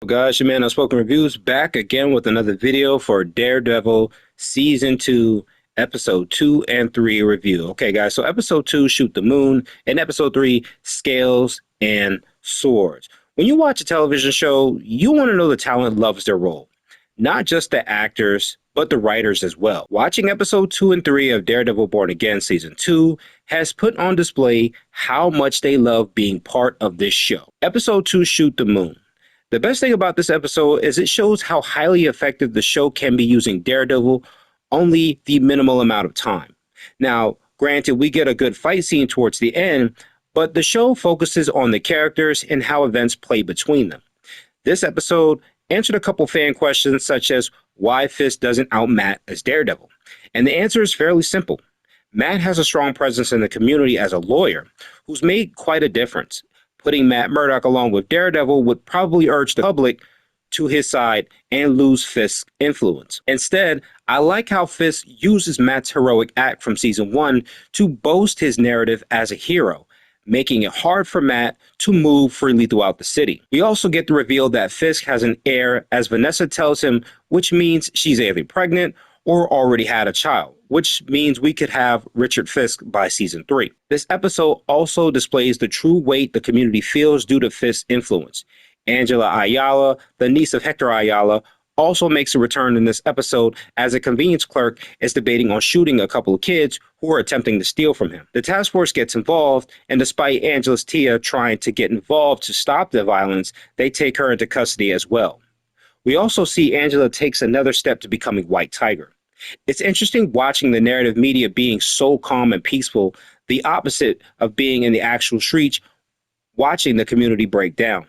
Guys, your man Unspoken Reviews back again with another video for Daredevil Season 2, Episode 2 and 3 review. Okay, guys, so Episode 2, Shoot the Moon, and Episode 3, Scales and Swords. When you watch a television show, you want to know the talent loves their role. Not just the actors, but the writers as well. Watching Episode 2 and 3 of Daredevil Born Again Season 2 has put on display how much they love being part of this show. Episode 2, Shoot the Moon. The best thing about this episode is it shows how highly effective the show can be using Daredevil only the minimal amount of time. Now, granted, we get a good fight scene towards the end, but the show focuses on the characters and how events play between them. This episode answered a couple fan questions such as why Fisk doesn't out Matt as Daredevil. And the answer is fairly simple. Matt has a strong presence in the community as a lawyer who's made quite a difference. Putting Matt Murdock along with Daredevil would probably urge the public to his side and lose Fisk's influence. Instead, I like how Fisk uses Matt's heroic act from Season 1 to boast his narrative as a hero, making it hard for Matt to move freely throughout the city. We also get the reveal that Fisk has an heir as Vanessa tells him, which means she's either pregnant or already had a child, which means we could have Richard Fisk by Season 3. This episode also displays the true weight the community feels due to Fisk's influence. Angela Ayala, the niece of Hector Ayala, also makes a return in this episode as a convenience clerk is debating on shooting a couple of kids who are attempting to steal from him. The task force gets involved, and despite Angela's Tia trying to get involved to stop the violence, they take her into custody as well. We also see Angela takes another step to becoming White Tiger. It's interesting watching the narrative media being so calm and peaceful, the opposite of being in the actual streets, watching the community break down.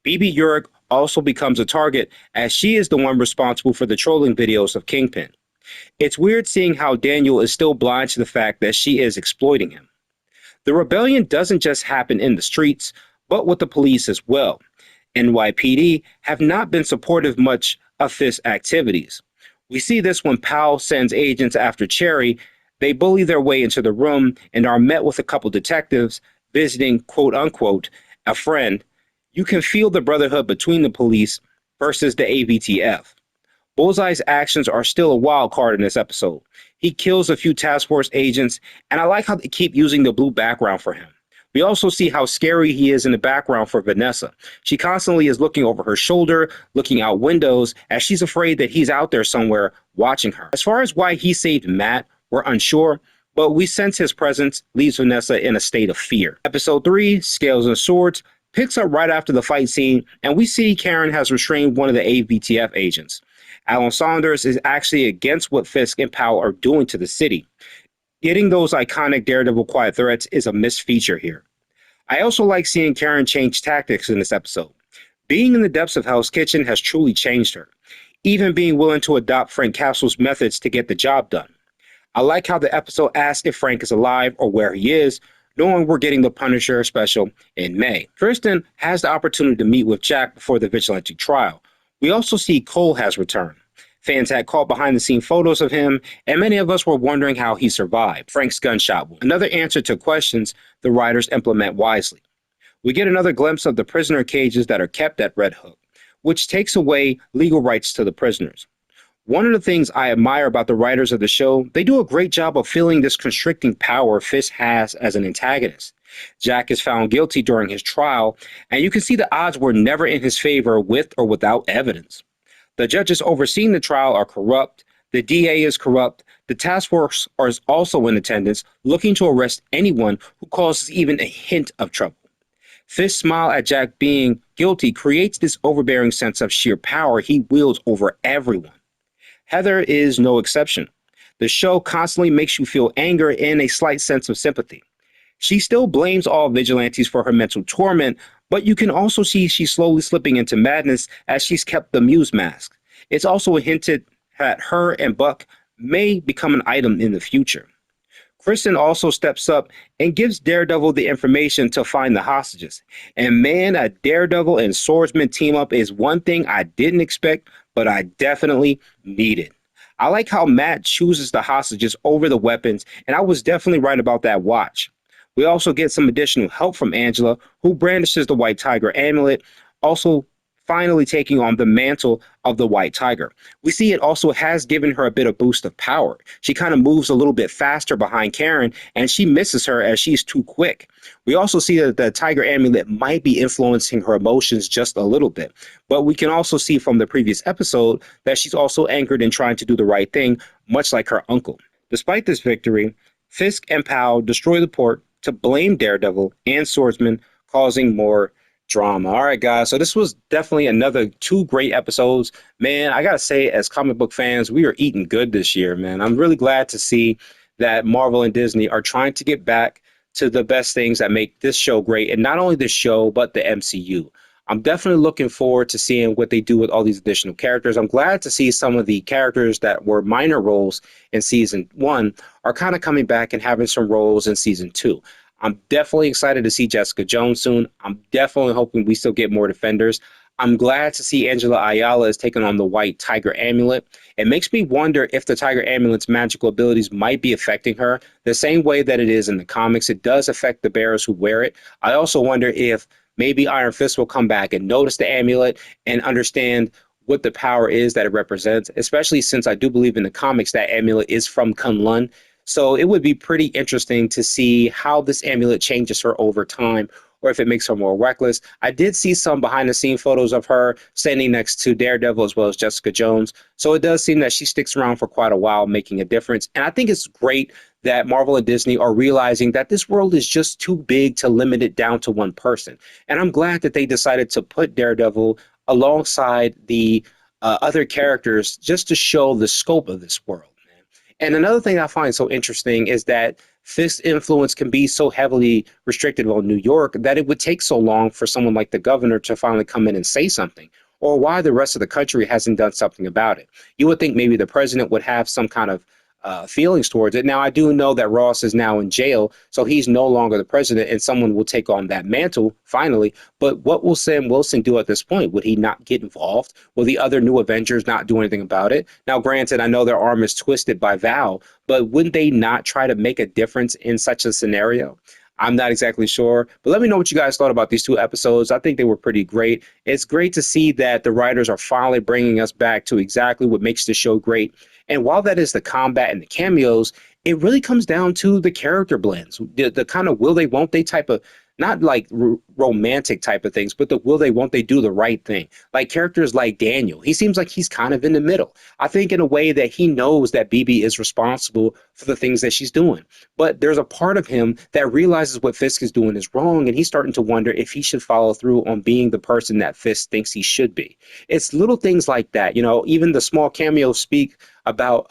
BB Urick also becomes a target as she is the one responsible for the trolling videos of Kingpin. It's weird seeing how Daniel is still blind to the fact that she is exploiting him. The rebellion doesn't just happen in the streets, but with the police as well. NYPD have not been supportive much of Fisk's activities. We see this when Powell sends agents after Cherry. They bully their way into the room and are met with a couple detectives visiting, quote unquote, a friend. You can feel the brotherhood between the police versus the AVTF. Bullseye's actions are still a wild card in this episode. He kills a few task force agents, and I like how they keep using the blue background for him. We also see how scary he is in the background for Vanessa. She constantly is looking over her shoulder, looking out windows, as she's afraid that he's out there somewhere watching her. As far as why he saved Matt, we're unsure, but we sense his presence leaves Vanessa in a state of fear. Episode 3, Scales and Swords, picks up right after the fight scene, and we see Karen has restrained one of the AVTF agents. Alan Saunders is actually against what Fisk and Powell are doing to the city. Getting those iconic Daredevil quiet threats is a missed feature here. I also like seeing Karen change tactics in this episode. Being in the depths of Hell's Kitchen has truly changed her, even being willing to adopt Frank Castle's methods to get the job done. I like how the episode asks if Frank is alive or where he is, knowing we're getting the Punisher special in May. Kristen has the opportunity to meet with Jack before the vigilante trial. We also see Cole has returned. Fans had caught behind-the-scene photos of him, and many of us were wondering how he survived Frank's gunshot wound. Another answer to questions the writers implement wisely. We get another glimpse of the prisoner cages that are kept at Red Hook, which takes away legal rights to the prisoners. One of the things I admire about the writers of the show, they do a great job of filling this constricting power Fisk has as an antagonist. Jack is found guilty during his trial, and you can see the odds were never in his favor with or without evidence. The judges overseeing the trial are corrupt, the DA is corrupt, the task force is also in attendance, looking to arrest anyone who causes even a hint of trouble. Fisk's smile at Jack being guilty creates this overbearing sense of sheer power he wields over everyone. Heather is no exception. The show constantly makes you feel anger and a slight sense of sympathy. She still blames all vigilantes for her mental torment, but you can also see she's slowly slipping into madness as she's kept the Muse mask. It's also hinted that her and Buck may become an item in the future. Kristen also steps up and gives Daredevil the information to find the hostages. And man, a Daredevil and swordsman team up is one thing I didn't expect, but I definitely needed. I like how Matt chooses the hostages over the weapons, and I was definitely right about that watch. We also get some additional help from Angela, who brandishes the White Tiger amulet. Also, finally taking on the mantle of the White Tiger. We see it also has given her a bit of boost of power. She kind of moves a little bit faster behind Karen, and she misses her as she's too quick. We also see that the Tiger Amulet might be influencing her emotions just a little bit, but we can also see from the previous episode that she's also anchored in trying to do the right thing, much like her uncle. Despite this victory, Fisk and Powell destroy the port to blame Daredevil and Swordsman, causing more drama. All right, guys. So this was definitely another two great episodes. Man, I gotta say, as comic book fans, we are eating good this year, man. I'm really glad to see that Marvel and Disney are trying to get back to the best things that make this show great, and not only the show, but the MCU. I'm definitely looking forward to seeing what they do with all these additional characters. I'm glad to see some of the characters that were minor roles in season one are kind of coming back and having some roles in season two. I'm definitely excited to see Jessica Jones soon. I'm definitely hoping we still get more Defenders. I'm glad to see Angela Ayala is taking on the White Tiger Amulet. It makes me wonder if the Tiger Amulet's magical abilities might be affecting her the same way that it is in the comics. It does affect the bearers who wear it. I also wonder if maybe Iron Fist will come back and notice the amulet and understand what the power is that it represents, especially since I do believe in the comics that amulet is from Kunlun. So it would be pretty interesting to see how this amulet changes her over time, or if it makes her more reckless. I did see some behind the scene photos of her standing next to Daredevil as well as Jessica Jones. So it does seem that she sticks around for quite a while, making a difference. And I think it's great that Marvel and Disney are realizing that this world is just too big to limit it down to one person. And I'm glad that they decided to put Daredevil alongside the other characters just to show the scope of this world. And another thing I find so interesting is that Fisk's influence can be so heavily restricted on New York that it would take so long for someone like the governor to finally come in and say something, or why the rest of the country hasn't done something about it. You would think maybe the president would have some kind of feelings towards it. Now, I do know that Ross is now in jail, so he's no longer the president, and someone will take on that mantle finally. But what will Sam Wilson do at this point? Would he not get involved? Will the other new Avengers not do anything about it? Now, granted, I know their arm is twisted by Val, but wouldn't they not try to make a difference in such a scenario? I'm not exactly sure, but let me know what you guys thought about these two episodes. I think they were pretty great. It's great to see that the writers are finally bringing us back to exactly what makes the show great. And while that is the combat and the cameos, it really comes down to the character blends, the kind of will they, won't they type of, not like romantic type of things, but the will they, won't they do the right thing. Like characters like Daniel, he seems like he's kind of in the middle. I think in a way that he knows that BB is responsible for the things that she's doing. But there's a part of him that realizes what Fisk is doing is wrong, and he's starting to wonder if he should follow through on being the person that Fisk thinks he should be. It's little things like that. You know, even the small cameos speak about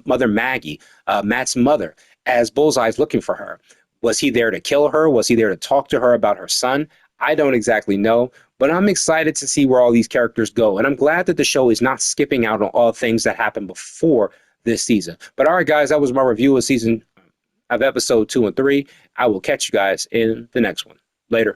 Mother Maggie, Matt's mother, as Bullseye's looking for her. Was he there to kill her? Was he there to talk to her about her son? I don't exactly know, but I'm excited to see where all these characters go. And I'm glad that the show is not skipping out on all things that happened before this season. But all right, guys, that was my review of episode 2 and 3. I will catch you guys in the next one. Later.